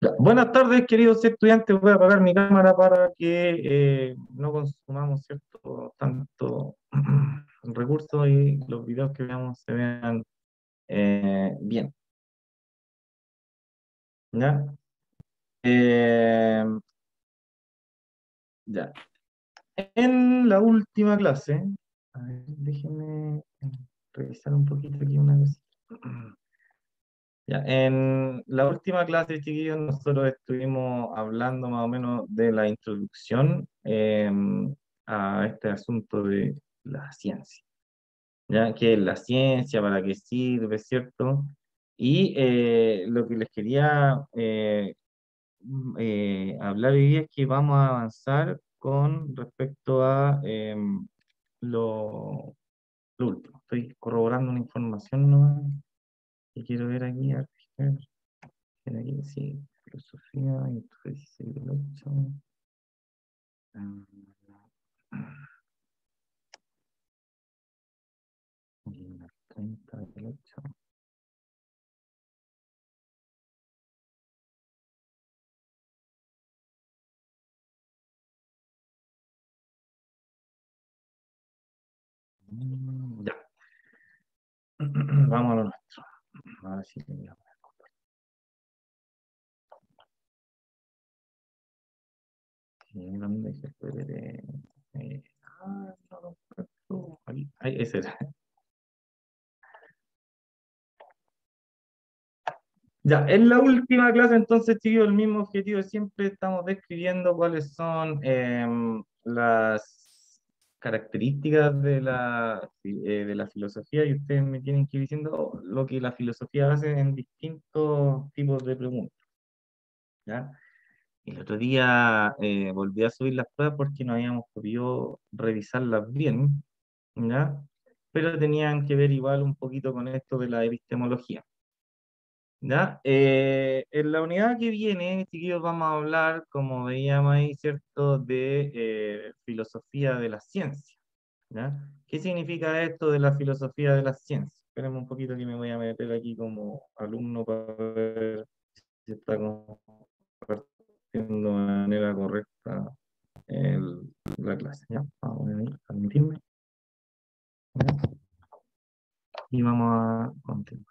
Ya, buenas tardes, queridos estudiantes. Voy a apagar mi cámara para que no consumamos cierto tanto recursos y los videos que veamos se vean bien. ¿Ya? Eh, ya. En la última clase, a ver, déjenme revisar un poquito aquí una vez. Ya, en la última clase, chiquillos, nosotros estuvimos hablando más o menos de la introducción a este asunto de la ciencia, ¿ya? ¿Qué es la ciencia? ¿Para qué sirve? ¿Cierto? Y lo que les quería hablar hoy día es que vamos a avanzar con respecto a lo último. Estoy corroborando una información nueva que quiero ver aquí. A ver. Tiene aquí, sí, filosofía, y 16 del 8. Y el 30 del 8. Ya. Vamos a lo nuestro. Ahora sí que ya. ¿Dónde se puede ver? No lo encuentro. Ahí, ese era. Ya, en la última clase, entonces, chicos, el mismo objetivo de siempre. Estamos describiendo cuáles son las características de la filosofía y ustedes me tienen que ir diciendo lo que la filosofía hace en distintos tipos de preguntas, ¿ya? El otro día volví a subir las pruebas porque no habíamos podido revisarlas bien, ¿ya? Pero tenían que ver igual un poquito con esto de la epistemología. ¿Ya? En la unidad que viene, chiquillos, vamos a hablar, como veíamos ahí, ¿cierto?, de filosofía de la ciencia. ¿Ya? ¿Qué significa esto de la filosofía de la ciencia? Espérenme un poquito que me voy a meter aquí como alumno para ver si está compartiendo de manera correcta la clase. ¿Ya? Vamos a venir, permitirme. ¿Ya? Y vamos a continuar.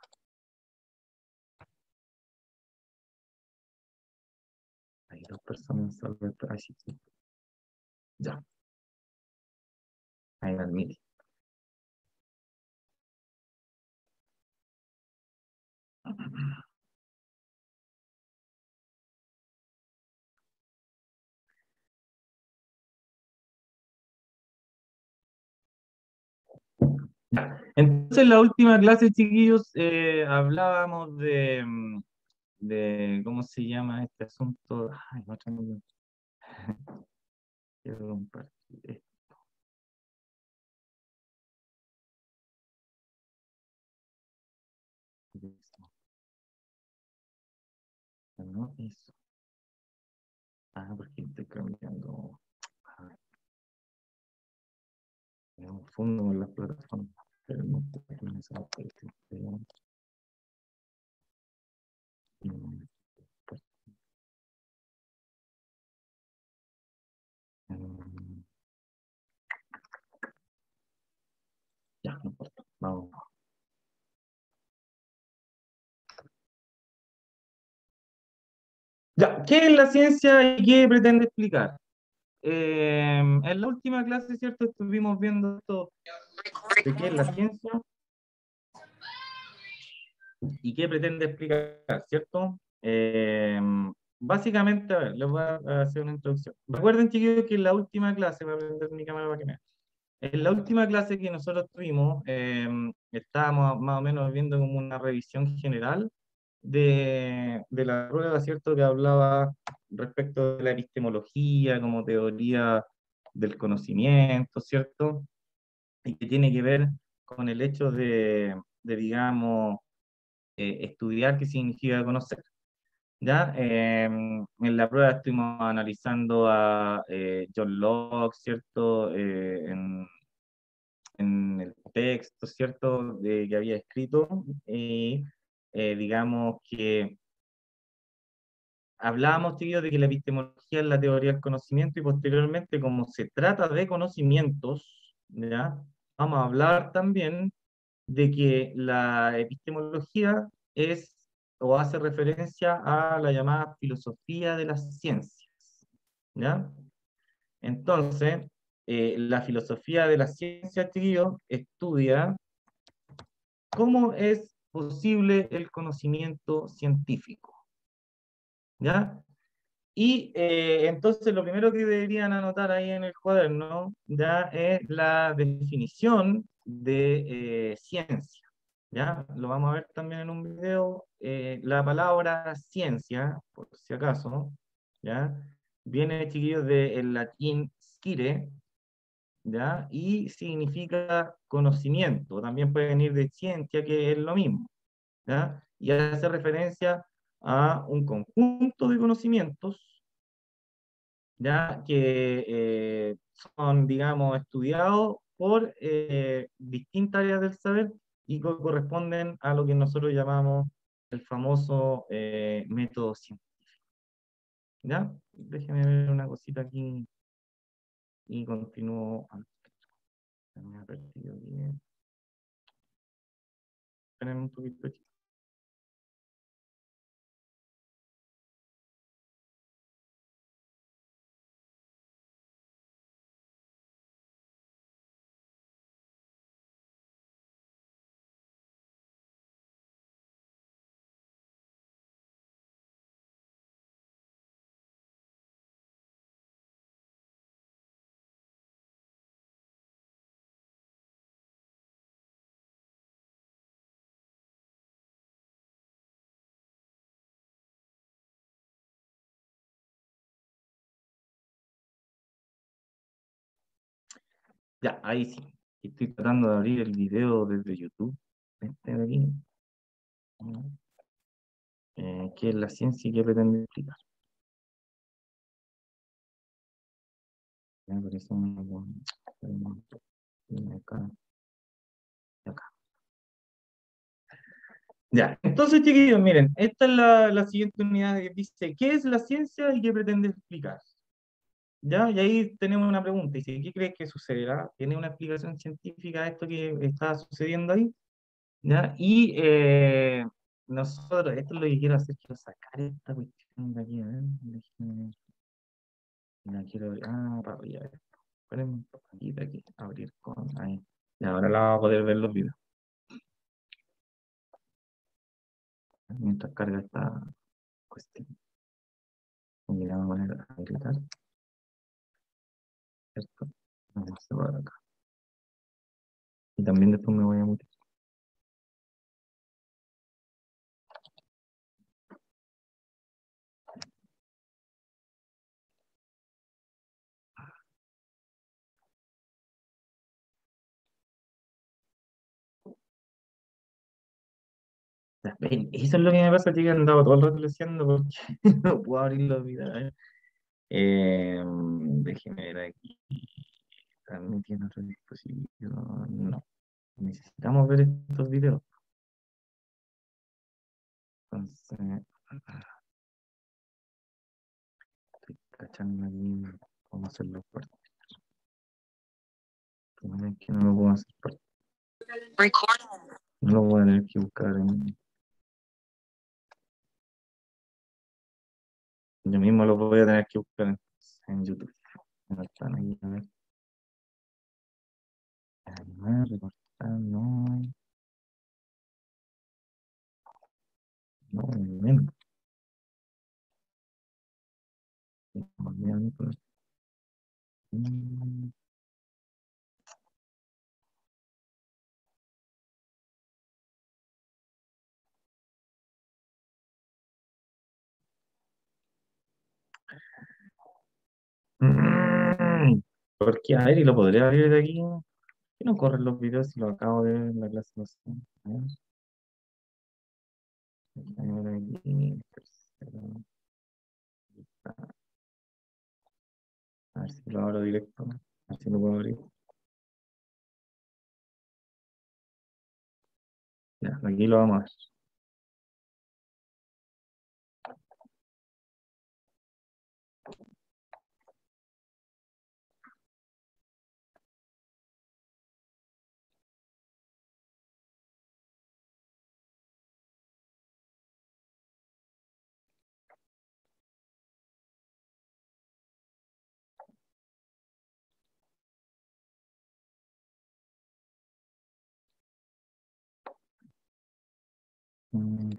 Hay dos personas. Ahí sí, sí. Ya, ahí va el meeting. Entonces, en la última clase, chiquillos, hablábamos de, ¿cómo se llama este asunto? Ay, no tengo- quiero compartir esto, ¿no? Eso. Porque estoy cambiando. Ah, me confundo con las plataformas. Pero no puedo poner esa parte, mm, pues, mm, ya, no importa. Vamos. Ya, ¿qué es la ciencia y qué pretende explicar? En la última clase, ¿cierto? Estuvimos viendo esto de qué es la ciencia y qué pretende explicar, ¿cierto? Básicamente, a ver, les voy a hacer una introducción. Recuerden, chiquillos, que en la última clase, voy a prender mi cámara para que me vean. En la última clase que nosotros tuvimos, estábamos más o menos viendo como una revisión general de la prueba, ¿cierto? Que hablaba respecto de la epistemología como teoría del conocimiento, ¿cierto? Y que tiene que ver con el hecho digamos, estudiar qué significa conocer. ¿Ya? En la prueba estuvimos analizando a John Locke, ¿cierto? En el texto, ¿cierto? Que había escrito y digamos que hablábamos, chiquillos, de que la epistemología es la teoría del conocimiento y posteriormente, como se trata de conocimientos, ¿ya? Vamos a hablar también de que la epistemología es o hace referencia a la llamada filosofía de las ciencias, ¿ya? Entonces, la filosofía de las ciencias, chiquillos, estudia cómo es posible el conocimiento científico, ¿ya? Y entonces lo primero que deberían anotar ahí en el cuaderno ya es la definición de ciencia. ¿Ya? Lo vamos a ver también en un video. La palabra ciencia, por si acaso, ¿ya? Viene, chiquillos, del latín scire, ¿ya? Y significa conocimiento. También puede venir de ciencia, que es lo mismo, ¿ya? Y hace referencia a un conjunto de conocimientos, ya que son, digamos, estudiados por distintas áreas del saber y corresponden a lo que nosotros llamamos el famoso método científico. ¿Ya? Déjenme ver una cosita aquí y continúo. Me ha perdido bien. Esperen un poquito, chicos. Ya, ahí sí. Estoy tratando de abrir el video desde YouTube. Este de aquí. ¿Qué es la ciencia y qué pretende explicar? Ya, por eso acá, acá. Ya, entonces, chiquillos, miren, esta es la siguiente unidad que dice, ¿qué es la ciencia y qué pretende explicar? ¿Ya? Y ahí tenemos una pregunta, dice, ¿qué crees que sucederá? ¿Tiene una explicación científica a esto que está sucediendo ahí? ¿Ya? Y nosotros, esto es lo que quiero hacer, quiero sacar esta cuestión de aquí, a ver, déjenme ver, la quiero, para arriba, esperen un poquito aquí, abrir con, ahí. Y ahora la vamos a poder ver los videos, mientras carga esta cuestión. Y la vamos a poner a gritar. ¿Cierto? Vamos a cerrar acá. Y también después me voy a mutear. Ya, ven, eso es lo que me pasa, que he andado todo el rato leseando porque no puedo abrir los videos. Déjeme ver aquí. Transmitiendo otro dispositivo. No. Necesitamos ver estos videos. Entonces, estoy cachando aquí cómo hacerlo fuerte. Que no lo puedo hacer fuerte. No lo voy a tener que buscar yo mismo lo voy a tener que buscar en YouTube. No están ahí, a ver. Animar, recortar, no. No, menos. Mm. ¿Por qué? A ver, y lo podría abrir de aquí. ¿Por qué no corren los videos si lo acabo de ver en la clase? No sé. A ver, a ver aquí, tercero, a ver si lo abro directo. A ver si lo puedo abrir. Ya, aquí lo vamos a ver.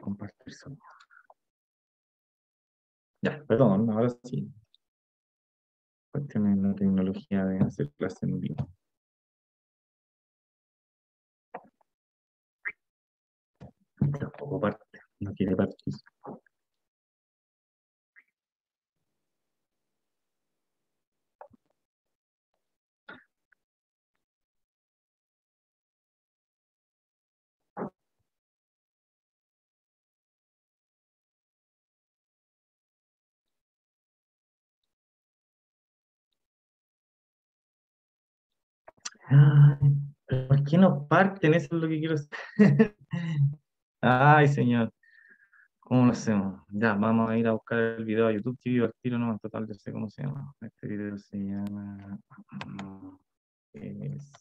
Compartir sonido. Ya, perdón, ahora sí. Cuestiones de la tecnología de hacer clase en vivo. Tampoco parte, no quiere partir. Ay, pero ¿por qué no parten? Eso es lo que quiero saber. Ay, señor, ¿cómo lo hacemos? Ya, vamos a ir a buscar el video a YouTube TV, al tiro, no, en total, yo sé cómo se llama. Este video se llama... es-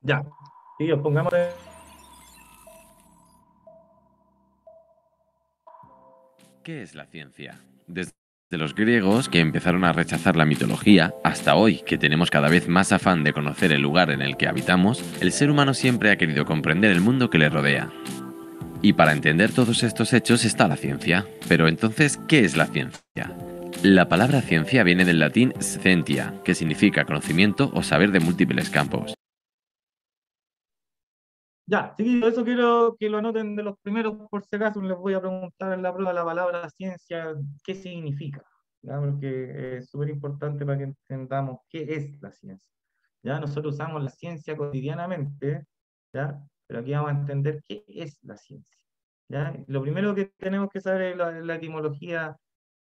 Ya, tío, pongamos... ¿Qué es la ciencia? Desde los griegos, que empezaron a rechazar la mitología, hasta hoy, que tenemos cada vez más afán de conocer el lugar en el que habitamos, el ser humano siempre ha querido comprender el mundo que le rodea. Y para entender todos estos hechos está la ciencia. Pero entonces, ¿qué es la ciencia? La palabra ciencia viene del latín scientia, que significa conocimiento o saber de múltiples campos. Ya, sí, eso quiero que lo anoten de los primeros, por si acaso les voy a preguntar en la prueba la palabra ciencia, ¿qué significa? ¿Ya? Porque es súper importante para que entendamos qué es la ciencia. ¿Ya? Nosotros usamos la ciencia cotidianamente, ¿ya? Pero aquí vamos a entender qué es la ciencia. ¿Ya? Lo primero que tenemos que saber es la etimología,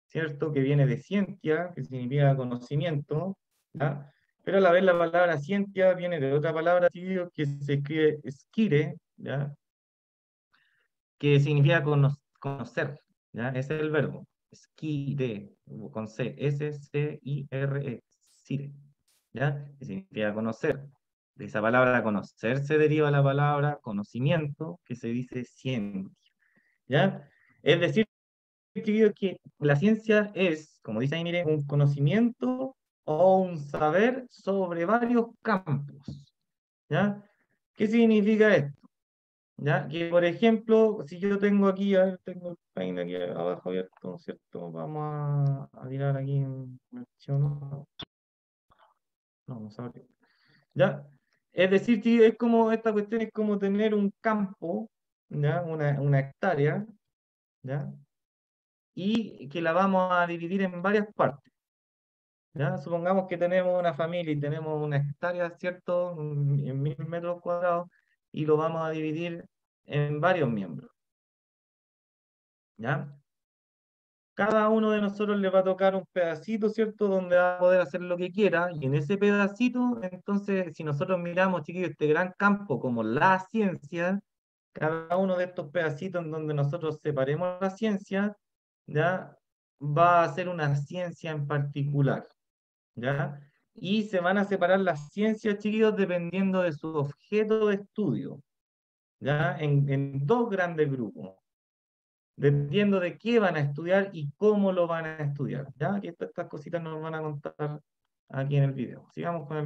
¿cierto? Que viene de ciencia, que significa conocimiento, ¿ya? Pero a la vez la palabra ciencia viene de otra palabra tío, que se escribe skire, ¿ya? Que significa conocer, ¿ya? Ese es el verbo, skire, con C, S-C-I-R-E, sire, ¿ya? Que significa conocer. De esa palabra conocer se deriva la palabra conocimiento, que se dice ciencia, ¿ya? Es decir, escribido que la ciencia es, como dice ahí, mire, un conocimiento o un saber sobre varios campos. ¿Ya? ¿Qué significa esto? ¿Ya? Que, por ejemplo, si yo tengo aquí, a ver, tengo el paint aquí abajo abierto, ¿cierto? Vamos a tirar aquí en versión, no, vamos a abrir. ¿Ya? Es decir, que es como, esta cuestión es como tener un campo, ¿ya? Una hectárea, ¿ya? Y que la vamos a dividir en varias partes. ¿Ya? Supongamos que tenemos una familia y tenemos una hectárea, ¿cierto? En 1000 metros cuadrados y lo vamos a dividir en varios miembros. ¿Ya? Cada uno de nosotros le va a tocar un pedacito, ¿cierto? Donde va a poder hacer lo que quiera y en ese pedacito, entonces, si nosotros miramos, chiquillos, este gran campo como la ciencia, cada uno de estos pedacitos en donde nosotros separemos la ciencia, ¿ya? Va a ser una ciencia en particular. ¿Ya? Y se van a separar las ciencias, chiquillos, dependiendo de su objeto de estudio, ¿ya? En dos grandes grupos, dependiendo de qué van a estudiar y cómo lo van a estudiar, ¿ya? Que estas cositas nos van a contar aquí en el video. Sigamos con el...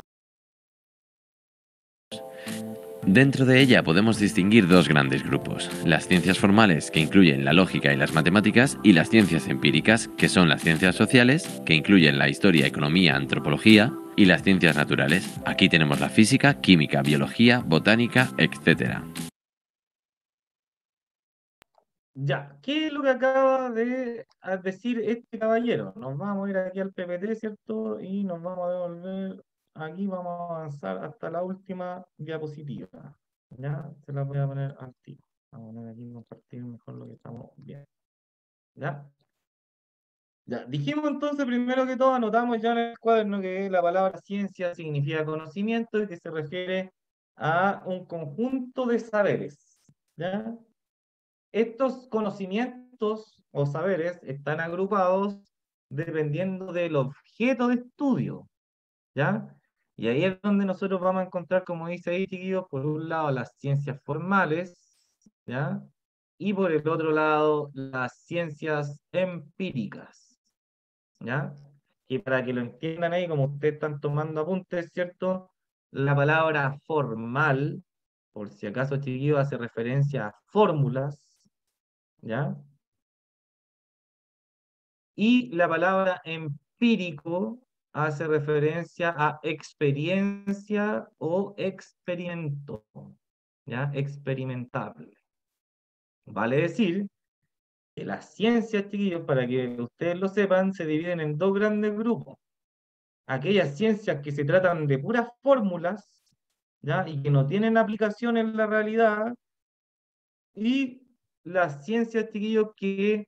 Dentro de ella podemos distinguir dos grandes grupos, las ciencias formales, que incluyen la lógica y las matemáticas, y las ciencias empíricas, que son las ciencias sociales, que incluyen la historia, economía, antropología, y las ciencias naturales. Aquí tenemos la física, química, biología, botánica, etc. Ya, ¿qué es lo que acaba de decir este caballero? Nos vamos a ir aquí al PPT, ¿cierto? Y nos vamos a devolver, aquí vamos a avanzar hasta la última diapositiva. ¿Ya? Se la voy a poner al tiro. Vamos a poner aquí compartir mejor lo que estamos viendo. ¿Ya? Ya, dijimos entonces, primero que todo, anotamos ya en el cuaderno que la palabra ciencia significa conocimiento y que se refiere a un conjunto de saberes. ¿Ya? Estos conocimientos o saberes están agrupados dependiendo del objeto de estudio, ¿ya? Y ahí es donde nosotros vamos a encontrar, como dice ahí, chiquillos, por un lado las ciencias formales, ¿ya? Y por el otro lado las ciencias empíricas, ¿ya? Y para que lo entiendan ahí, como ustedes están tomando apuntes, ¿cierto? La palabra formal, por si acaso, chiquillos, hace referencia a fórmulas, ¿ya? Y la palabra empírico hace referencia a experiencia o experimento, ¿ya? Experimentable. Vale decir que las ciencias, chiquillos, para que ustedes lo sepan, se dividen en dos grandes grupos. Aquellas ciencias que se tratan de puras fórmulas, ¿ya? Y que no tienen aplicación en la realidad, y las ciencias, chiquillos, que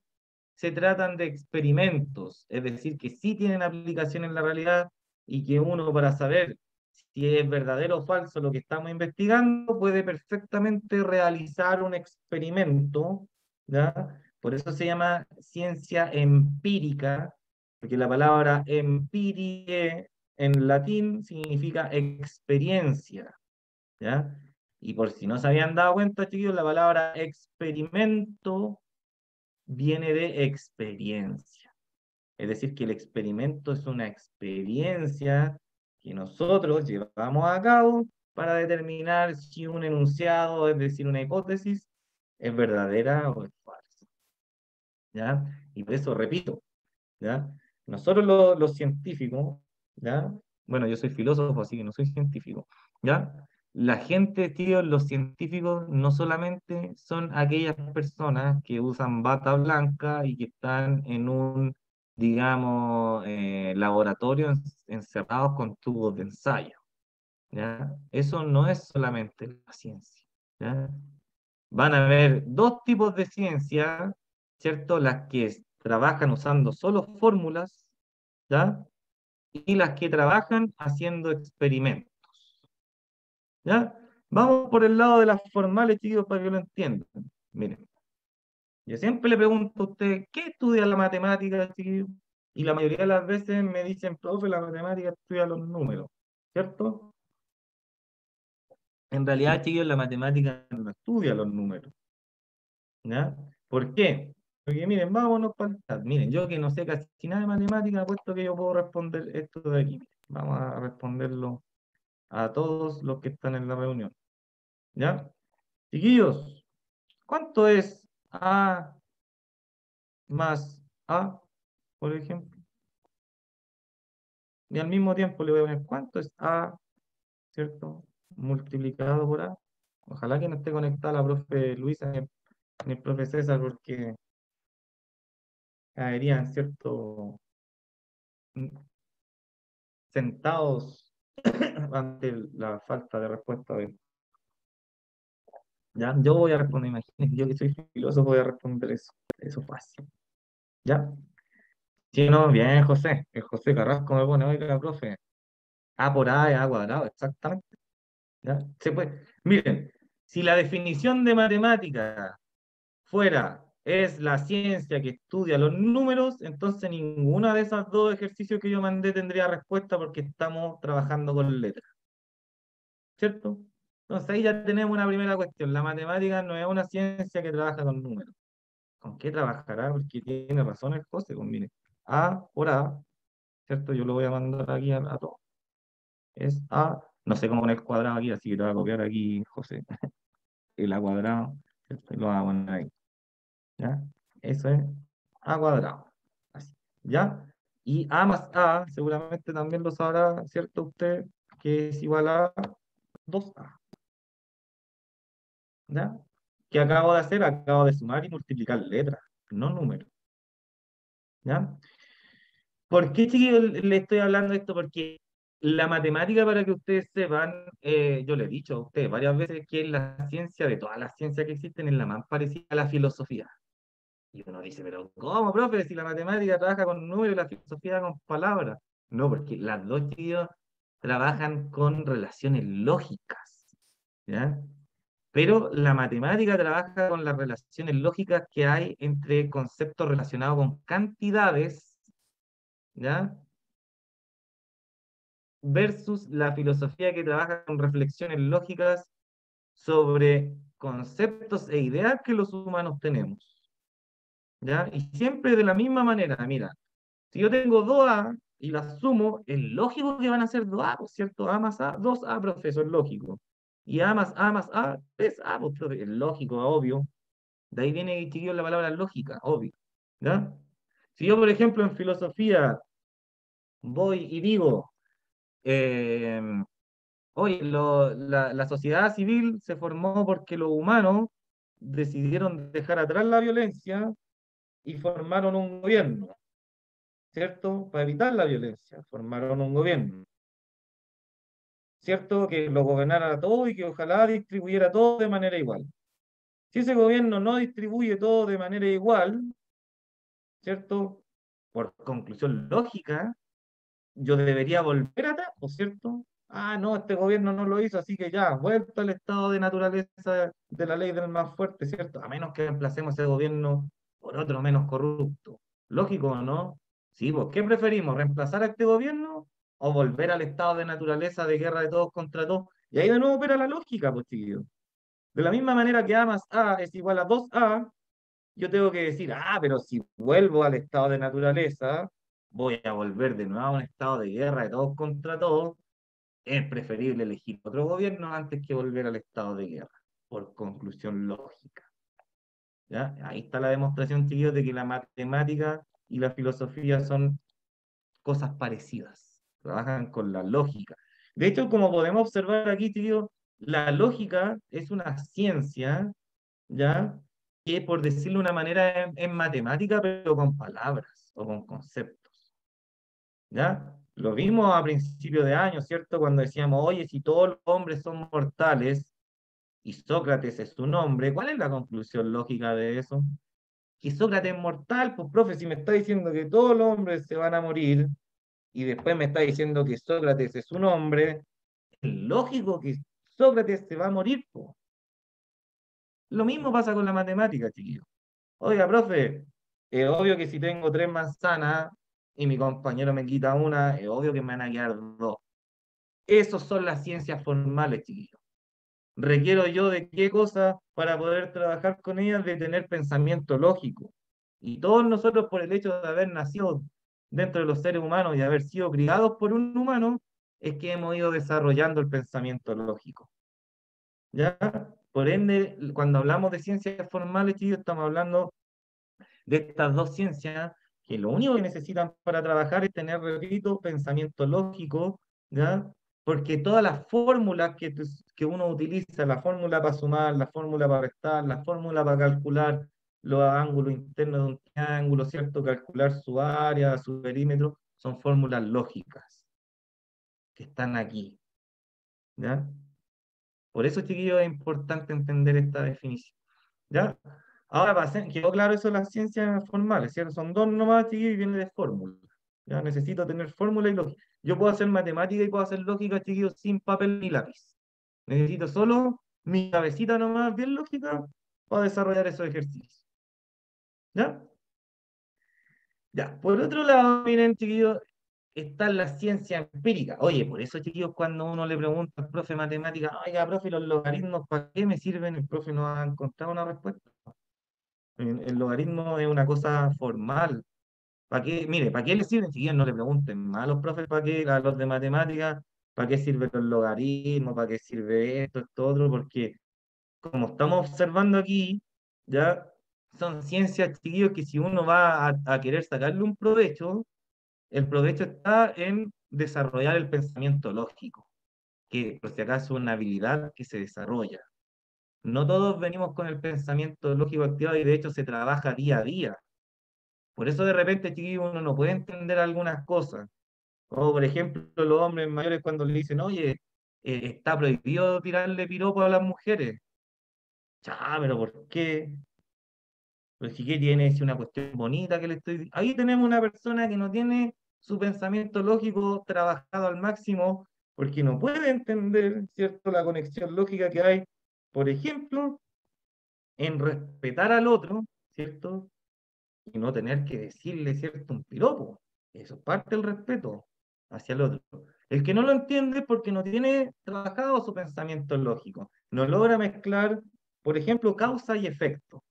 se tratan de experimentos, es decir, que sí tienen aplicación en la realidad y que uno para saber si es verdadero o falso lo que estamos investigando puede perfectamente realizar un experimento, ¿ya? Por eso se llama ciencia empírica, porque la palabra empirique en latín significa experiencia, ¿ya? Y por si no se habían dado cuenta, chiquillos, la palabra experimento viene de experiencia. Es decir, que el experimento es una experiencia que nosotros llevamos a cabo para determinar si un enunciado, es decir, una hipótesis, es verdadera o es falsa. ¿Ya? Y por eso repito, ¿ya? Nosotros los científicos, ¿ya? Bueno, yo soy filósofo, así que no soy científico, ¿ya? La gente, tío, los científicos no solamente son aquellas personas que usan bata blanca y que están en un, digamos, laboratorio encerrados con tubos de ensayo, ¿ya? Eso no es solamente la ciencia, ¿ya? Van a haber dos tipos de ciencia, ¿cierto? Las que trabajan usando solo fórmulas, ¿ya? Y las que trabajan haciendo experimentos, ¿ya? Vamos por el lado de las formales, chicos, para que lo entiendan. Miren, yo siempre le pregunto a usted, ¿qué estudia la matemática, chiquillos? Y la mayoría de las veces me dicen, profe, la matemática estudia los números, ¿cierto? En realidad, chiquillos, la matemática no estudia los números, ¿ya? ¿Por qué? Porque miren, vámonos para el chat. Miren, yo que no sé casi nada de matemática, puesto que yo puedo responder esto de aquí. Vamos a responderlo a todos los que están en la reunión. ¿Ya? Chiquillos, ¿cuánto es A más A, por ejemplo? Y al mismo tiempo le voy a poner cuánto es A, ¿cierto? Multiplicado por A. Ojalá que no esté conectada la profe Luisa ni el profe César, porque caerían, ¿cierto? Sentados ante la falta de respuesta de... ¿Ya? Yo voy a responder, imagínense, yo que soy filósofo voy a responder eso. Eso fácil. ¿Ya? Sí, no, bien, José. El José Carrasco me pone, oiga, profe. A por A es A cuadrado, exactamente. ¿Ya? Se puede. Miren, si la definición de matemática fuera es la ciencia que estudia los números, entonces ninguna de esas dos ejercicios que yo mandé tendría respuesta porque estamos trabajando con letras, ¿cierto? Entonces ahí ya tenemos una primera cuestión. La matemática no es una ciencia que trabaja con números. ¿Con qué trabajará? Porque tiene razón el José, pues mire, A por A, ¿cierto? Yo lo voy a mandar aquí a todos. Es A, no sé cómo poner cuadrado aquí, así que lo voy a copiar aquí, José. El A cuadrado, ¿cierto? Y lo voy a poner ahí, ¿ya? Eso es A cuadrado, así, ¿ya? Y A más A, seguramente también lo sabrá, ¿cierto? Usted, que es igual a 2A, ¿ya? ¿Qué acabo de hacer? Acabo de sumar y multiplicar letras, no números, ¿ya? ¿Por qué, chiquillos, le estoy hablando de esto? Porque la matemática, para que ustedes sepan, yo le he dicho a ustedes varias veces que es la ciencia de todas las ciencias que existen, es la más parecida a la filosofía. Y uno dice, pero ¿cómo, profe? Si la matemática trabaja con números y la filosofía con palabras. No, porque las dos, chiquillos, trabajan con relaciones lógicas, ¿ya? Pero la matemática trabaja con las relaciones lógicas que hay entre conceptos relacionados con cantidades, ¿ya? versus la filosofía que trabaja con reflexiones lógicas sobre conceptos e ideas que los humanos tenemos. ¿Ya? Y siempre de la misma manera, mira, si yo tengo 2A y las sumo, es lógico que van a ser 2A, ¿por cierto? A más A, 2A, profesor, lógico. Y A más A, 3A, pues, profe, es lógico, obvio. De ahí viene, chiquillos, la palabra lógica, obvio. ¿Ya? Si yo, por ejemplo, en filosofía voy y digo, eh, oye, la sociedad civil se formó porque los humanos decidieron dejar atrás la violencia y formaron un gobierno, ¿cierto? Para evitar la violencia, formaron un gobierno, ¿cierto? Que lo gobernara todo y que ojalá distribuyera todo de manera igual. Si ese gobierno no distribuye todo de manera igual, ¿cierto? Por conclusión lógica, yo debería volver atrás, ¿no es cierto? Ah, no, este gobierno no lo hizo, así que ya, vuelta al estado de naturaleza de la ley del más fuerte, ¿cierto? A menos que reemplacemos ese gobierno por otro menos corrupto. Lógico, ¿o no? Sí, pues, ¿qué preferimos? ¿Reemplazar a este gobierno o volver al estado de naturaleza de guerra de todos contra todos? Y ahí de nuevo opera la lógica, pues, tío. De la misma manera que A más A es igual a 2A, yo tengo que decir, ah, pero si vuelvo al estado de naturaleza, voy a volver de nuevo a un estado de guerra de todos contra todos. Es preferible elegir otro gobierno antes que volver al estado de guerra, por conclusión lógica. ¿Ya? Ahí está la demostración, chiquillos, de que la matemática y la filosofía son cosas parecidas, trabajan con la lógica. De hecho, como podemos observar aquí, chiquillos, la lógica es una ciencia, ¿ya? Que por decirlo de una manera es matemática, pero con palabras o con conceptos, ¿ya? Lo vimos a principios de año, ¿cierto? Cuando decíamos, oye, si todos los hombres son mortales y Sócrates es su nombre, ¿cuál es la conclusión lógica de eso? Que Sócrates es mortal, pues profe, si me está diciendo que todos los hombres se van a morir y después me está diciendo que Sócrates es un hombre, es lógico que Sócrates se va a morir, pues. Lo mismo pasa con la matemática, chiquillos. Oiga, profe, es obvio que si tengo 3 manzanas y mi compañero me quita una, es obvio que me van a quedar 2. Esas son las ciencias formales, chiquillos. Requiero yo de qué cosa para poder trabajar con ellas, de tener pensamiento lógico. Y todos nosotros, por el hecho de haber nacido dentro de los seres humanos y haber sido criados por un humano, es que hemos ido desarrollando el pensamiento lógico. ¿Ya? Por ende, cuando hablamos de ciencias formales, chiquillos, estamos hablando de estas dos ciencias que lo único que necesitan para trabajar es tener, repito, pensamiento lógico, ¿ya? Porque todas las fórmulas que uno utiliza, la fórmula para sumar, la fórmula para restar, la fórmula para calcular los ángulos internos de un triángulo, ¿cierto? Calcular su área, su perímetro, son fórmulas lógicas que están aquí, ¿ya? Por eso, chiquillos, es importante entender esta definición. ¿Ya? Ahora, quedó claro eso de las ciencias formales, ¿cierto? Son dos nomás, chiquillos, y viene de fórmula. Ya necesito tener fórmula y lógica. Yo puedo hacer matemática y puedo hacer lógica, chiquillos, sin papel ni lápiz. Necesito solo mi cabecita nomás, bien lógica, para desarrollar esos ejercicios. ¿Ya? Ya. Por otro lado, miren, chiquillos, está la ciencia empírica. Oye, por eso, chiquillos, cuando uno le pregunta al profe de matemática, oiga, profe, ¿los logaritmos para qué me sirven? El profe no ha encontrado una respuesta. El logaritmo es una cosa formal. ¿Para qué? Mire, ¿para qué le sirven? Si no le pregunten a los profes, ¿para qué? A los de matemáticas, ¿para qué sirven los logaritmos? ¿Para qué sirve esto otro? Porque como estamos observando aquí, ya son ciencias, chiquillos, que si uno va a querer sacarle un provecho, el provecho está en desarrollar el pensamiento lógico, que por si acaso es una habilidad que se desarrolla. No todos venimos con el pensamiento lógico activado y de hecho se trabaja día a día. Por eso de repente, chiquillo, uno no puede entender algunas cosas. Como por ejemplo los hombres mayores cuando le dicen, oye, está prohibido tirarle piropo a las mujeres. Ya, pero ¿por qué? Pero si que tiene es una cuestión bonita que le estoy. Ahí tenemos una persona que no tiene su pensamiento lógico trabajado al máximo porque no puede entender, ¿cierto?, la conexión lógica que hay, por ejemplo, en respetar al otro, ¿cierto? Y no tener que decirle, ¿cierto?, un piropo. Eso es parte del respeto hacia el otro. El que no lo entiende es porque no tiene trabajado su pensamiento lógico, no logra mezclar, por ejemplo, causa y efecto.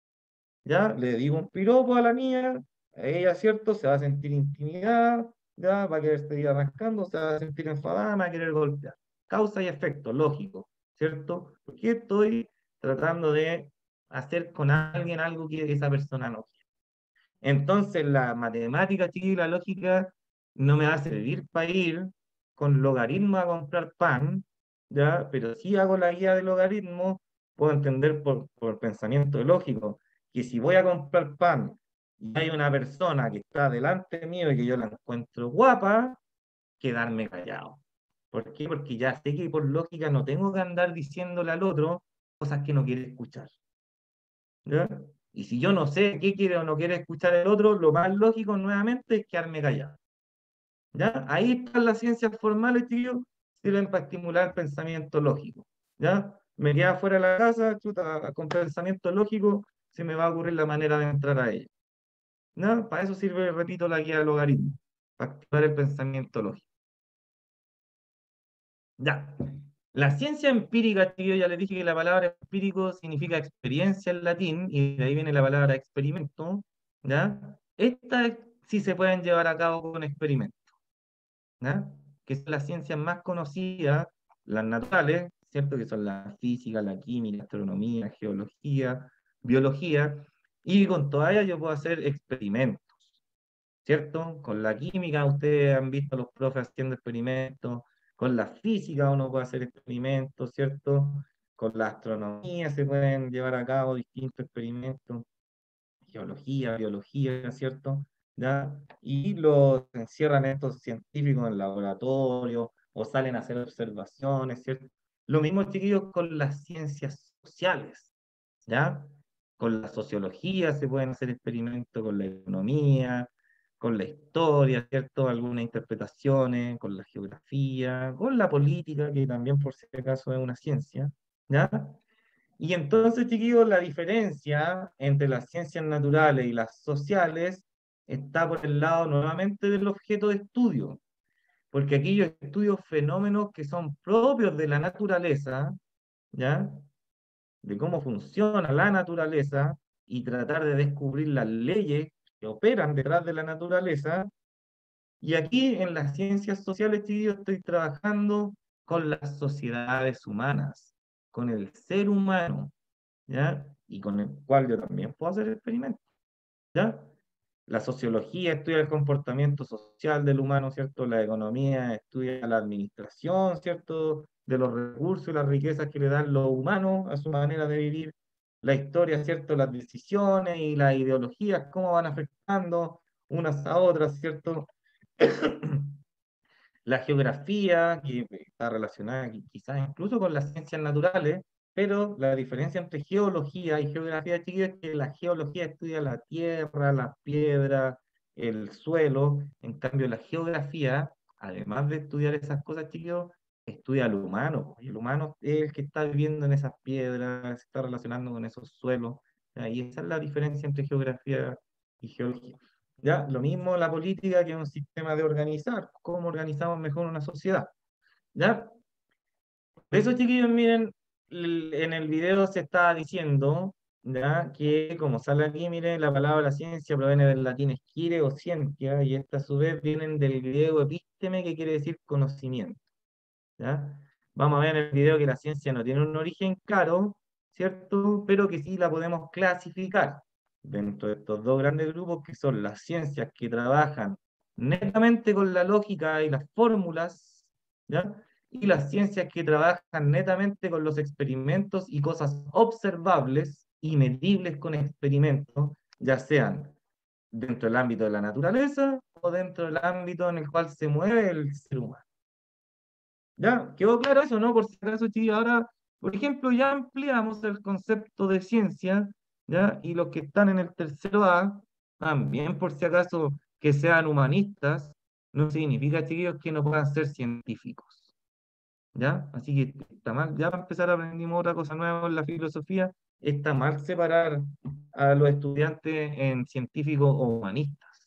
¿Ya? Le digo un piropo a la niña, ella, ¿cierto? Se va a sentir intimidada, ¿ya? Va a querer seguir arrancando, se va a sentir enfadada, me va a querer golpear. Causa y efecto, lógico, ¿cierto? Porque estoy tratando de hacer con alguien algo que esa persona no quiere. Entonces, la matemática, chiquillos, y la lógica no me va a servir para ir con logaritmo a comprar pan, ¿ya? Pero si hago la guía de logaritmo, puedo entender por pensamiento lógico que si voy a comprar pan y hay una persona que está delante mío y que yo la encuentro guapa, quedarme callado. ¿Por qué? Porque ya sé que por lógica no tengo que andar diciéndole al otro cosas que no quiere escuchar. ¿Ya? Y si yo no sé qué quiere o no quiere escuchar el otro, lo más lógico nuevamente es quedarme callado. ¿Ya? Ahí están las ciencias formales, tío, sirven para estimular el pensamiento lógico. ¿Ya? Me queda fuera de la casa, chuta, con pensamiento lógico, se me va a ocurrir la manera de entrar a ella. ¿Ya? Para eso sirve, repito, la guía del logaritmo, para activar el pensamiento lógico. Ya. La ciencia empírica, tío, ya les dije que la palabra empírico significa experiencia en latín, y de ahí viene la palabra experimento, ¿ya? Estas sí se pueden llevar a cabo con experimentos, ¿ya? Que son las ciencias más conocidas, las naturales, ¿cierto? Que son la física, la química, la astronomía, geología, biología, y con todas ellas yo puedo hacer experimentos, ¿cierto? Con la química ustedes han visto a los profes haciendo experimentos, con la física uno puede hacer experimentos, ¿cierto? Con la astronomía se pueden llevar a cabo distintos experimentos, geología, biología, ¿cierto? ¿Ya? Y los encierran estos científicos en laboratorio o salen a hacer observaciones, ¿cierto? Lo mismo, chiquillos, con las ciencias sociales, ¿ya? Con la sociología se pueden hacer experimentos, con la economía, con la historia, ¿cierto? Algunas interpretaciones, con la geografía, con la política, que también por si acaso es una ciencia, ¿ya? Y entonces, chiquillos, la diferencia entre las ciencias naturales y las sociales está por el lado nuevamente del objeto de estudio, porque aquí yo estudio fenómenos que son propios de la naturaleza, ¿ya? De cómo funciona la naturaleza y tratar de descubrir las leyes que operan detrás de la naturaleza. Y aquí en las ciencias sociales, chiquillos, estoy trabajando con las sociedades humanas, con el ser humano, ¿ya? Y con el cual yo también puedo hacer experimentos, ¿ya? La sociología estudia el comportamiento social del humano, ¿cierto? La economía estudia la administración, ¿cierto? De los recursos y las riquezas que le dan los humanos a su manera de vivir. La historia, ¿cierto? Las decisiones y las ideologías, cómo van afectando unas a otras, ¿cierto? La geografía, que está relacionada quizás incluso con las ciencias naturales, pero la diferencia entre geología y geografía, chiquillos, es que la geología estudia la tierra, las piedras, el suelo, en cambio la geografía, además de estudiar esas cosas, chiquillos, estudia al humano, y el humano es el que está viviendo en esas piedras, se está relacionando con esos suelos, ¿ya? Y esa es la diferencia entre geografía y geología. Ya, lo mismo la política que un sistema de organizar, cómo organizamos mejor una sociedad. ¿Ya? De eso, chiquillos, miren, en el video se está diciendo, ¿ya? Que como sale aquí, miren, la palabra ciencia proviene del latín esquire o scientia, y esta a su vez vienen del griego episteme, que quiere decir conocimiento. ¿Ya? Vamos a ver en el video que la ciencia no tiene un origen claro, ¿cierto? Pero que sí la podemos clasificar dentro de estos dos grandes grupos, que son las ciencias que trabajan netamente con la lógica y las fórmulas, ¿ya? Y las ciencias que trabajan netamente con los experimentos y cosas observables y medibles con experimentos, ya sean dentro del ámbito de la naturaleza o dentro del ámbito en el cual se mueve el ser humano. ¿Ya? ¿Quedó claro eso, no? Por si acaso, chiquillos, ahora, por ejemplo, ya ampliamos el concepto de ciencia, ¿ya? Y los que están en el tercero A, también por si acaso que sean humanistas, no significa, chiquillos, que no puedan ser científicos, ¿ya? Así que está mal, ya para empezar aprendimos otra cosa nueva en la filosofía, está mal separar a los estudiantes en científicos o humanistas,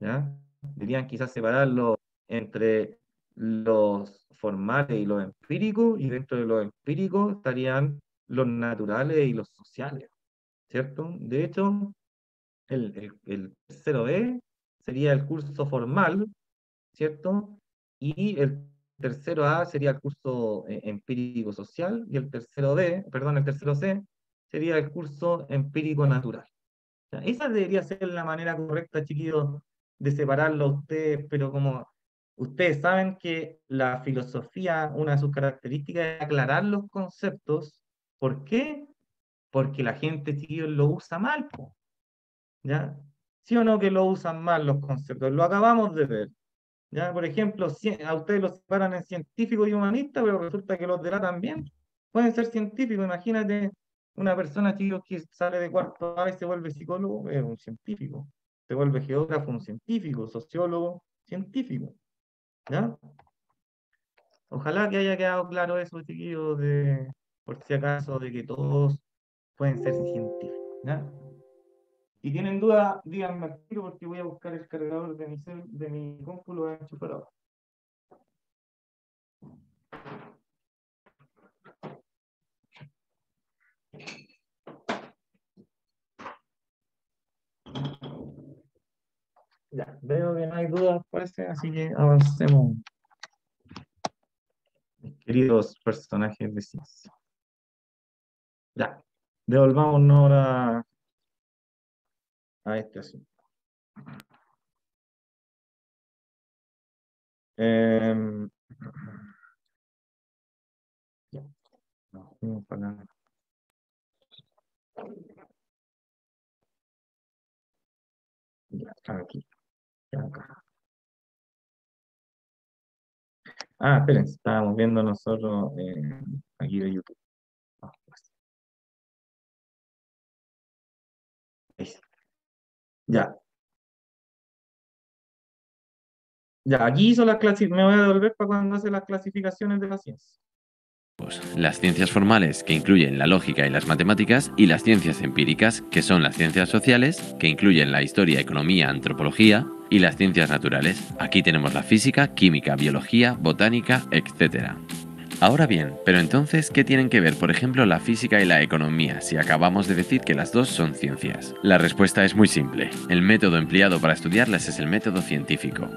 ¿ya? Deberían quizás separarlo entre los formales y los empíricos, y dentro de los empíricos estarían los naturales y los sociales, ¿cierto? De hecho, el tercero B sería el curso formal, ¿cierto? Y el tercero A sería el curso empírico social, y el tercero D, perdón, el tercero C sería el curso empírico natural. Ya, esa debería ser la manera correcta, chiquillos, de separarlo a ustedes, pero como ustedes saben que la filosofía, una de sus características es aclarar los conceptos. ¿Por qué? Porque la gente, chiquillos, lo usa mal, po, ¿ya? ¿Sí o no que lo usan mal los conceptos? Lo acabamos de ver. ¿Ya? Por ejemplo, a ustedes los separan en científicos y humanistas, pero resulta que los de la también pueden ser científicos. Imagínate una persona, chicos, que sale de cuarto A y se vuelve psicólogo, es un científico. Se vuelve geógrafo, un científico, sociólogo, científico. ¿Ya? Ojalá que haya quedado claro eso, chiquillos, por si acaso, de que todos pueden ser científicos. ¿Ya? Si tienen duda, díganme al tiro porque voy a buscar el cargador de mi compu, lo voy a enchufar ahora. Ya, veo que no hay dudas, parece, así que avancemos, mis queridos personajes de ciencia. Ya, devolvámonos ahora a este asunto. Em, ya, vamos para acá. Ya, aquí, ya acá. Ah, espérense, estábamos viendo nosotros aquí de YouTube. Ah, pues, ahí sí. Ya, ya, aquí hizo las clasificaciones, me voy a devolver para cuando hace las clasificaciones de la ciencia. Las ciencias formales, que incluyen la lógica y las matemáticas, y las ciencias empíricas, que son las ciencias sociales, que incluyen la historia, economía, antropología, y las ciencias naturales. Aquí tenemos la física, química, biología, botánica, etc. Ahora bien, pero entonces, ¿qué tienen que ver, por ejemplo, la física y la economía si acabamos de decir que las dos son ciencias? La respuesta es muy simple. El método empleado para estudiarlas es el método científico.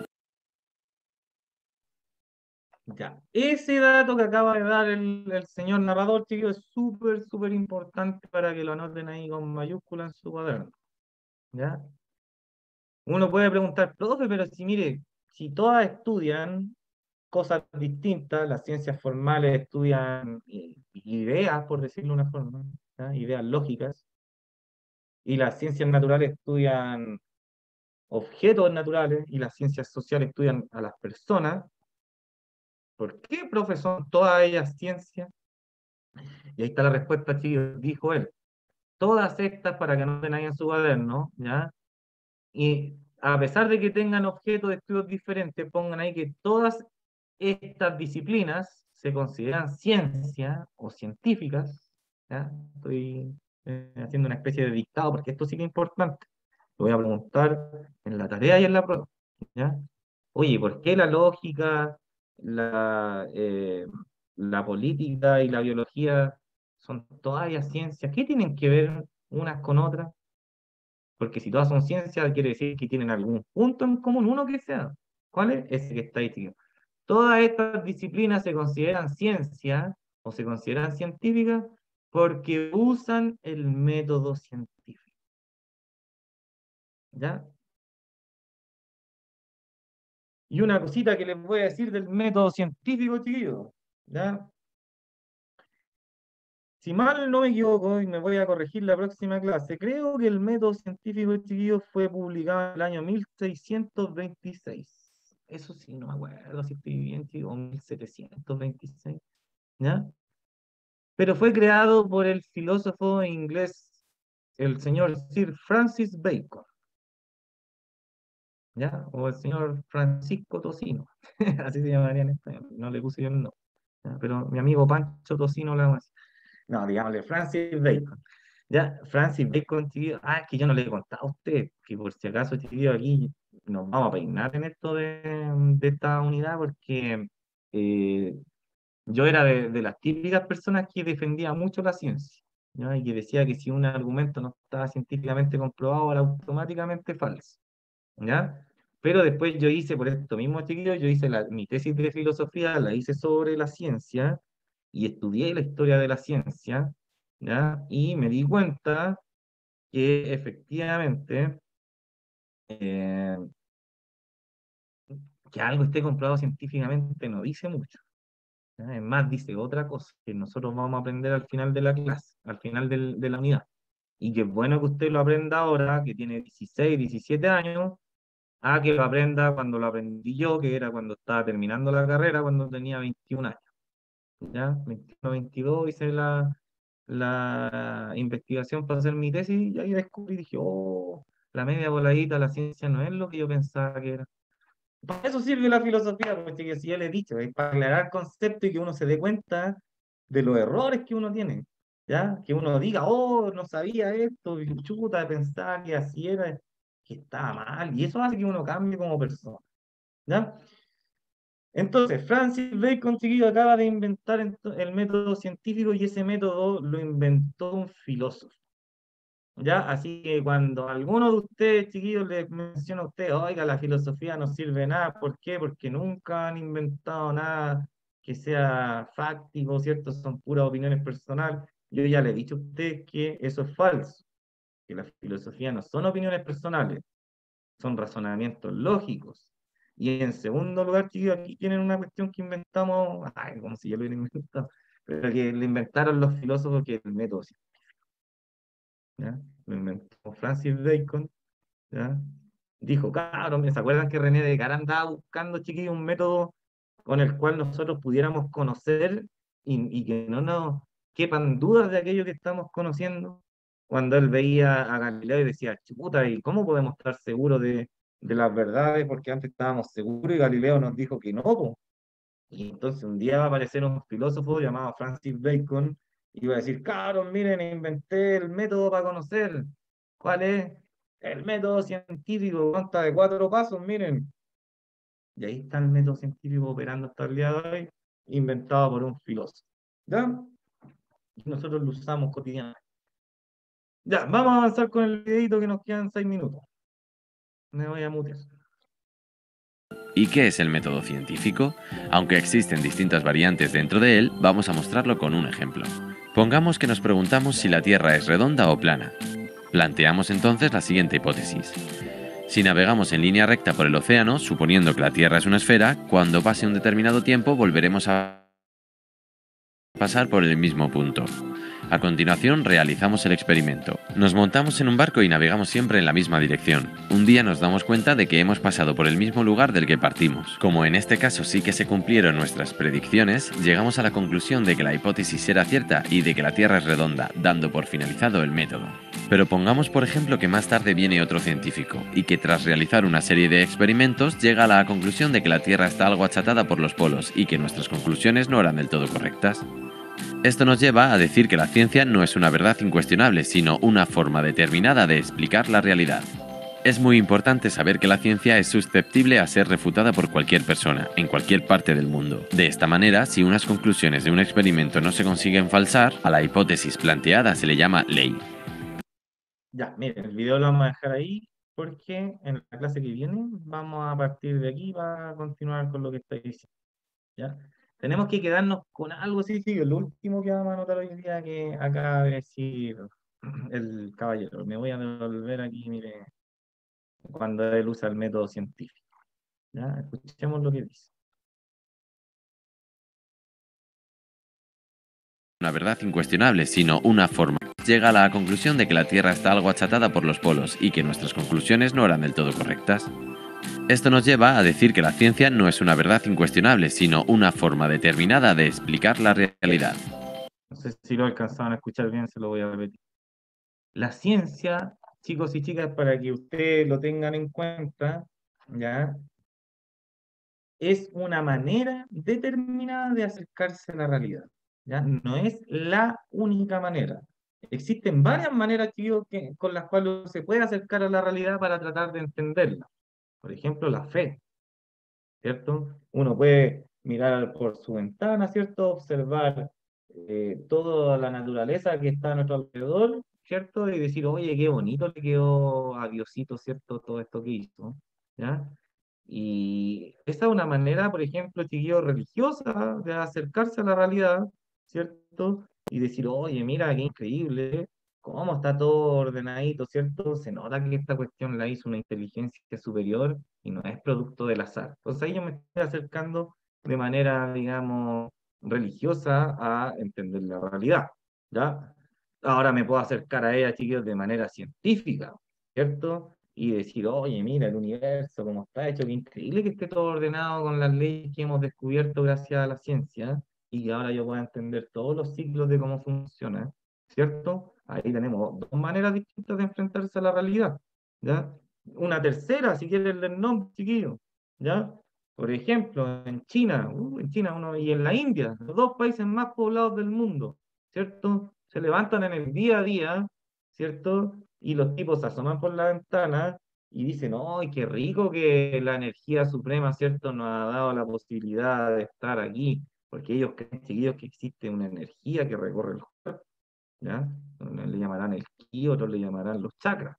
Ya, ese dato que acaba de dar el señor narrador, chicos, es súper, súper importante para que lo anoten ahí con mayúsculas en su cuaderno. ¿Ya? Uno puede preguntar, profe, pero si mire, si todas estudian cosas distintas, las ciencias formales estudian ideas, por decirlo de una forma, ¿ya? Ideas lógicas, y las ciencias naturales estudian objetos naturales, y las ciencias sociales estudian a las personas, ¿por qué, profe, son todas ellas ciencias? Y ahí está la respuesta, chicos, dijo él. Todas estas, para que no tengan en su cuaderno, ¿ya? Y a pesar de que tengan objetos de estudios diferentes, pongan ahí que todas estas disciplinas se consideran ciencia o científicas, ¿ya? Estoy haciendo una especie de dictado porque esto sí que es importante. Lo voy a preguntar en la tarea y en la prueba, ¿ya? Oye, ¿por qué la lógica, la política y la biología son todas ellas ciencias? ¿Qué tienen que ver unas con otras? Porque si todas son ciencias, quiere decir que tienen algún punto en común, uno que sea. ¿Cuál es? Ese que está ahí, chico. Todas estas disciplinas se consideran ciencia o se consideran científicas porque usan el método científico. ¿Ya? Y una cosita que les voy a decir del método científico, chiquillos. ¿Ya? Si mal no me equivoco, y me voy a corregir la próxima clase, creo que el método científico, chiquillos, fue publicado en el año 1626. Eso sí, no me acuerdo si estoy bien, chicos, 1726. ¿Ya? Pero fue creado por el filósofo inglés, el señor Sir Francis Bacon, ¿ya? O el señor Francisco Tocino, así se llamaría en español, no le puse yo el nombre, ¿ya? Pero mi amigo Pancho Tocino la más. No, digámosle Francis Bacon. Ya, Francis Bacon, chiquillo, es que yo no le he contado a usted, que por si acaso, chiquillo, aquí nos vamos a peinar en esto de esta unidad porque eh, yo era de las típicas personas que defendía mucho la ciencia, ¿ya? Y que decía que si un argumento no estaba científicamente comprobado era automáticamente falso, ¿ya? Pero después yo hice, por esto mismo, chiquillos, yo hice mi tesis de filosofía, la hice sobre la ciencia y estudié la historia de la ciencia, ¿ya? Y me di cuenta que efectivamente eh, que algo esté comprobado científicamente no dice mucho, ¿ya? Es más, dice otra cosa que nosotros vamos a aprender al final de la clase, al final de la unidad. Y que es bueno que usted lo aprenda ahora, que tiene 16 17 años, a que lo aprenda cuando lo aprendí yo, que era cuando estaba terminando la carrera, cuando tenía 21 años. ¿Ya? 21, 22, hice la investigación para hacer mi tesis y ahí descubrí y dije, oh, la media voladita, la ciencia no es lo que yo pensaba que era. Para eso sirve la filosofía, porque que si ya le he dicho, es para aclarar conceptos y que uno se dé cuenta de los errores que uno tiene, ¿ya? Que uno diga, oh, no sabía esto, y chuta, pensaba que así era, que estaba mal, y eso hace que uno cambie como persona, ¿ya? Entonces, Francis Bacon, chiquillo, acaba de inventar el método científico y ese método lo inventó un filósofo. ¿Ya? Así que cuando alguno de ustedes, chiquillos, les menciona a ustedes, oiga, la filosofía no sirve de nada, ¿por qué? Porque nunca han inventado nada que sea fáctico, ¿cierto? Son puras opiniones personales. Yo ya le he dicho a ustedes que eso es falso, que la filosofía no son opiniones personales, son razonamientos lógicos. Y en segundo lugar, chiquillos, aquí tienen una cuestión que inventamos, ay, como si yo lo hubiera inventado, pero que lo inventaron los filósofos, que es el método, ¿ya? Lo inventó Francis Bacon, ¿ya? Dijo, claro, ¿se acuerdan que René Descartes andaba buscando, chiquillos, un método con el cual nosotros pudiéramos conocer y que no nos quepan dudas de aquello que estamos conociendo? Cuando él veía a Galileo y decía, chuta, ¿y cómo podemos estar seguros de las verdades? Porque antes estábamos seguros y Galileo nos dijo que no, po. Y entonces un día va a aparecer un filósofo llamado Francis Bacon y va a decir, claro, miren, inventé el método para conocer. ¿Cuál es? El método científico, consta de 4 pasos, miren. Y ahí está el método científico operando hasta el día de hoy, inventado por un filósofo. ¿Ya? Y nosotros lo usamos cotidianamente. Ya, vamos a avanzar con el videito que nos quedan 6 minutos. Me voy a mutear. ¿Y qué es el método científico? Aunque existen distintas variantes dentro de él, vamos a mostrarlo con un ejemplo. Pongamos que nos preguntamos si la Tierra es redonda o plana. Planteamos entonces la siguiente hipótesis. Si navegamos en línea recta por el océano, suponiendo que la Tierra es una esfera, cuando pase un determinado tiempo volveremos a pasar por el mismo punto. A continuación realizamos el experimento. Nos montamos en un barco y navegamos siempre en la misma dirección. Un día nos damos cuenta de que hemos pasado por el mismo lugar del que partimos. Como en este caso sí que se cumplieron nuestras predicciones, llegamos a la conclusión de que la hipótesis era cierta y de que la Tierra es redonda, dando por finalizado el método. Pero pongamos por ejemplo que más tarde viene otro científico y que tras realizar una serie de experimentos llega a la conclusión de que la Tierra está algo achatada por los polos y que nuestras conclusiones no eran del todo correctas. Esto nos lleva a decir que la ciencia no es una verdad incuestionable, sino una forma determinada de explicar la realidad. Es muy importante saber que la ciencia es susceptible a ser refutada por cualquier persona, en cualquier parte del mundo. De esta manera, si unas conclusiones de un experimento no se consiguen falsar, a la hipótesis planteada se le llama ley. Ya, miren, el video lo vamos a dejar ahí porque en la clase que viene vamos a partir de aquí para continuar con lo que estoy diciendo. ¿Ya? Tenemos que quedarnos con algo, sí, sí, lo último que vamos a anotar hoy día que acaba de decir el caballero. Me voy a devolver aquí, mire, cuando él usa el método científico. ¿Ya? Escuchemos lo que dice. Una verdad incuestionable, sino una forma. Llega a la conclusión de que la Tierra está algo achatada por los polos y que nuestras conclusiones no eran del todo correctas. Esto nos lleva a decir que la ciencia no es una verdad incuestionable, sino una forma determinada de explicar la realidad. No sé si lo alcanzaban a escuchar bien, se lo voy a repetir. La ciencia, chicos y chicas, para que ustedes lo tengan en cuenta, ¿ya? Es una manera determinada de acercarse a la realidad, ¿ya? No es la única manera. Existen varias maneras, chicos, con las cuales se puede acercar a la realidad para tratar de entenderla, Por ejemplo, la fe, ¿cierto? Uno puede mirar por su ventana, ¿cierto? Observar toda la naturaleza que está a nuestro alrededor, ¿cierto? Y decir, oye, qué bonito le quedó a Diosito, ¿cierto? Todo esto que hizo, ¿ya? Y esa es una manera, por ejemplo, chiquillo, religiosa de acercarse a la realidad, ¿cierto? Y decir, oye, mira, qué increíble, cómo está todo ordenadito, ¿cierto? Se nota que esta cuestión la hizo una inteligencia superior y no es producto del azar. Entonces ahí yo me estoy acercando de manera, digamos, religiosa a entender la realidad, ¿ya? Ahora me puedo acercar a ella, chicos, de manera científica, ¿cierto? Y decir, oye, mira el universo, cómo está hecho, qué increíble que esté todo ordenado con las leyes que hemos descubierto gracias a la ciencia y que ahora yo pueda entender todos los ciclos de cómo funciona, ¿cierto? Ahí tenemos dos maneras distintas de enfrentarse a la realidad, ¿ya? Una tercera, si quieres el nombre, chiquillo, ¿ya? Por ejemplo, en China uno, y en la India, los dos países más poblados del mundo, ¿cierto? Se levantan en el día a día, ¿cierto? Y los tipos se asoman por la ventana y dicen, ¡ay, qué rico que la energía suprema, ¿cierto? Nos ha dado la posibilidad de estar aquí! Porque ellos creen, chiquillos, que existe una energía que recorre el cuerpo, ¿ya? Unos le llamarán el ki, otros le llamarán los chakras,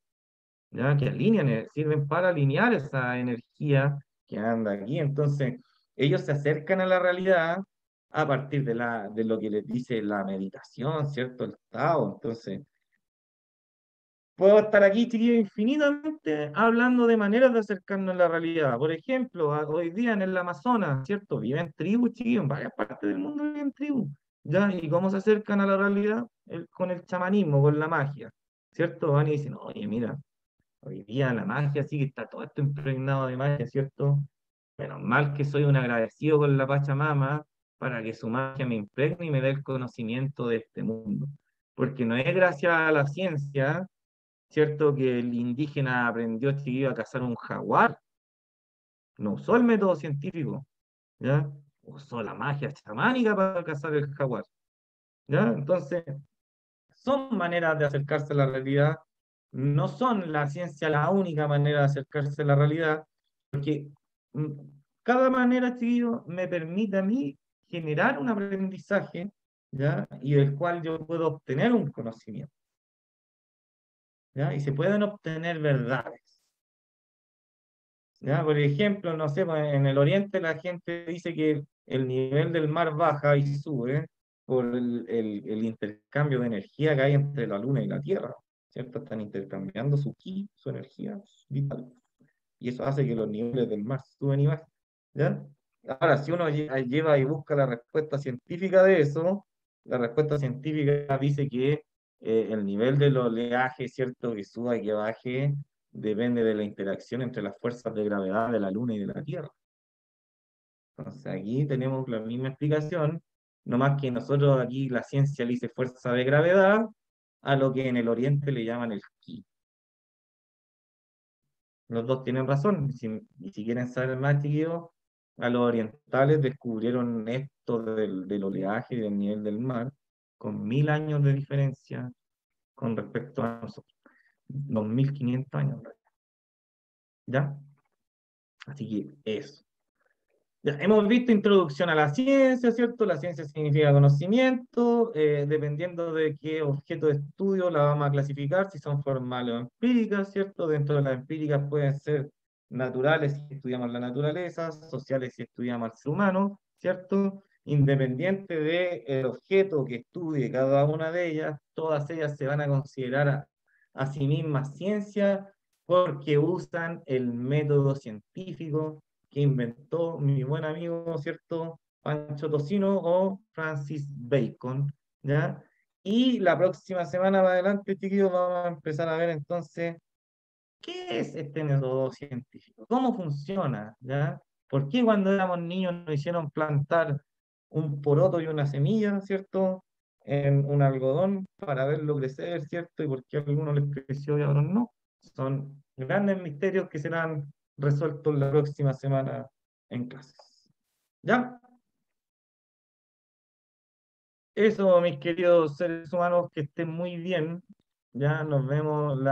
¿ya? Que alinean, sirven para alinear esa energía que anda aquí. Entonces, ellos se acercan a la realidad a partir de lo que les dice la meditación, ¿cierto? El Tao. Entonces, puedo estar aquí, chiquillos, infinitamente hablando de maneras de acercarnos a la realidad. Por ejemplo, hoy día en el Amazonas, ¿cierto? Viven tribus, chiquillos, en varias partes del mundo viven tribus, ¿ya? ¿Y cómo se acercan a la realidad? Con el chamanismo, con la magia, ¿cierto? Van y dicen, oye, mira, hoy día la magia sí que está todo esto impregnado de magia, ¿cierto? Menos mal que soy un agradecido con la Pachamama para que su magia me impregne y me dé el conocimiento de este mundo. Porque no es gracias a la ciencia, ¿cierto? Que el indígena aprendió chiquillo a cazar un jaguar, no usó el método científico, ¿ya? Usó la magia chamánica para cazar el jaguar, ¿ya? Entonces, son maneras de acercarse a la realidad, no son la ciencia la única manera de acercarse a la realidad, porque mm, cada manera, chiquillo, me permite a mí generar un aprendizaje, ¿ya? Y del cual yo puedo obtener un conocimiento, ¿ya? Y se pueden obtener verdades. ¿Ya? Por ejemplo, no sé, pues, en el oriente la gente dice que el nivel del mar baja y sube por el intercambio de energía que hay entre la Luna y la Tierra, ¿cierto? Están intercambiando su ki, su energía vital, y eso hace que los niveles del mar suben y bajen, ¿ya? Ahora, si uno lleva y busca la respuesta científica de eso, la respuesta científica dice que el nivel del oleaje, ¿cierto? Que suba y que baje, depende de la interacción entre las fuerzas de gravedad de la Luna y de la Tierra. Entonces aquí tenemos la misma explicación, no más que nosotros aquí la ciencia le dice fuerza de gravedad, a lo que en el Oriente le llaman el ki. Los dos tienen razón, y si quieren saber más, chiquillos, a los orientales descubrieron esto del oleaje y del nivel del mar con 1000 años de diferencia con respecto a nosotros, 2500 años, ¿ya? Así que eso. Ya, hemos visto introducción a la ciencia, ¿cierto? La ciencia significa conocimiento, dependiendo de qué objeto de estudio la vamos a clasificar, si son formales o empíricas, ¿cierto? Dentro de las empíricas pueden ser naturales si estudiamos la naturaleza, sociales si estudiamos al ser humano, ¿cierto? Independiente del objeto que estudie cada una de ellas, todas ellas se van a considerar a sí mismas ciencia porque usan el método científico que inventó mi buen amigo, ¿cierto? Pancho Tocino o Francis Bacon, ¿ya? Y la próxima semana para adelante, chiquillos, vamos a empezar a ver entonces qué es este método científico, cómo funciona, ¿ya? ¿Por qué cuando éramos niños nos hicieron plantar un poroto y una semilla, ¿cierto? En un algodón para verlo crecer, ¿cierto? Y por qué a algunos les creció y a otros no. Son grandes misterios que serán resueltos la próxima semana en clases. ¿Ya? Eso, mis queridos seres humanos, que estén muy bien. Ya nos vemos la